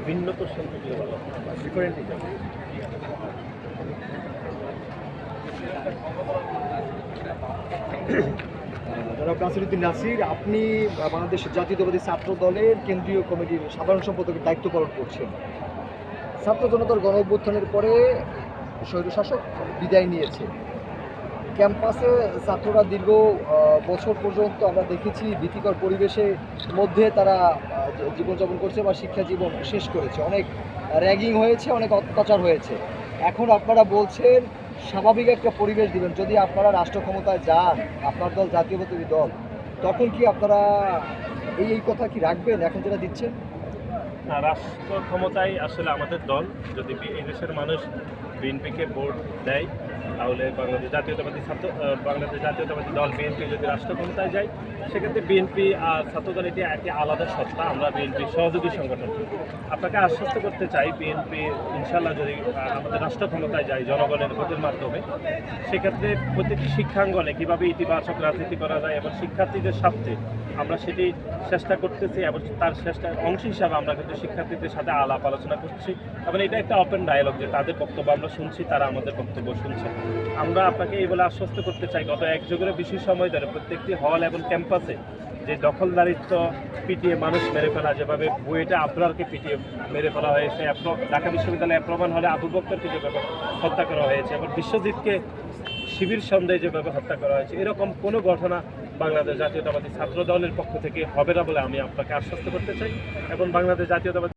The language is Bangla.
ভিন্ন তো ডিফারেন্ট জনাব নাসিরউদ্দিন নাসির, আপনি বাংলাদেশ জাতীয়তাবাদী ছাত্র দলের কেন্দ্রীয় কমিটির সাধারণ সম্পাদকের দায়িত্ব পালন করছেন। ছাত্র জনতার গণ অভ্যুত্থানের পরে স্বৈরশাসক বিদায় নিয়েছে। ক্যাম্পাসে ছাত্ররা দীর্ঘ বছর পর্যন্ত আমরা দেখেছি ভীতিকর পরিবেশের মধ্যে তারা জীবনযাপন করছে বা শিক্ষা জীবন শেষ করেছে। অনেক র্যাগিং হয়েছে, অনেক অত্যাচার হয়েছে। এখন আপনারা বলছেন স্বাভাবিক একটা পরিবেশ দিবেন। যদি আপনারা রাষ্ট্র ক্ষমতায় যান, আপনার দল জাতীয়তাবাদী দল, তখন কি আপনারা এই কথা কি রাখবেন এখন যেটা দিচ্ছেন? রাষ্ট্র ক্ষমতায় আসলে আমাদের দল, যদি এই দেশের মানুষ বিএনপিকে ভোট দেয় তাহলে বাংলাদেশ জাতীয়তাবাদী দল বিএনপি যদি রাষ্ট্র ক্ষমতায় যায়, সেক্ষেত্রে বিএনপি আর ছাত্রদল এটি একটি আলাদা সত্তা। আমরা বিএনপির সহযোগী সংগঠন। আপনাকে আশ্বস্ত করতে চাই, বিএনপি ইনশাল্লাহ যদি আমাদের রাষ্ট্র ক্ষমতায় যায় জনগণের ভোটের মাধ্যমে, সেক্ষেত্রে প্রতিটি শিক্ষাঙ্গনে কীভাবে ইতিবাচক রাজনীতি করা যায় এবং শিক্ষার্থীদের স্বার্থে আমরা সেটি চেষ্টা করতেছি এবং তার চেষ্টার অংশ হিসাবে আমরা কিন্তু শিক্ষার্থীদের সাথে আলাপ আলোচনা করছি এবং এটা একটা ওপেন ডায়ালগ যে তাদের বক্তব্য আমরা শুনছি, তারা আমাদের বক্তব্য শুনছে। আমরা আপনাকে এই বলে আশ্বস্ত করতে চাই, গত এক যুগের বেশি সময় ধরে প্রত্যেকটি হল এবং ক্যাম্পাসে যে দখলদারিত্ব পিটিয়ে মানুষ মেরে ফেলা, যেভাবে বুয়েটে আবরারকে পিটিয়ে মেরে ফেলা হয়েছে, ঢাকা বিশ্ববিদ্যালয়ে প্রমাণ হলে আবু বক্করকে যেভাবে হত্যা করা হয়েছে এবং বিশ্বজিৎকে শিবির সন্দেহে যেভাবে হত্যা করা হয়েছে, এরকম কোনো ঘটনা বাংলাদেশ জাতীয়তাবাদী ছাত্র দলের পক্ষ থেকে হবে না বলে আমি আপনাকে আশ্বস্ত করতে চাই। এবং বাংলাদেশ জাতীয়তাবাদী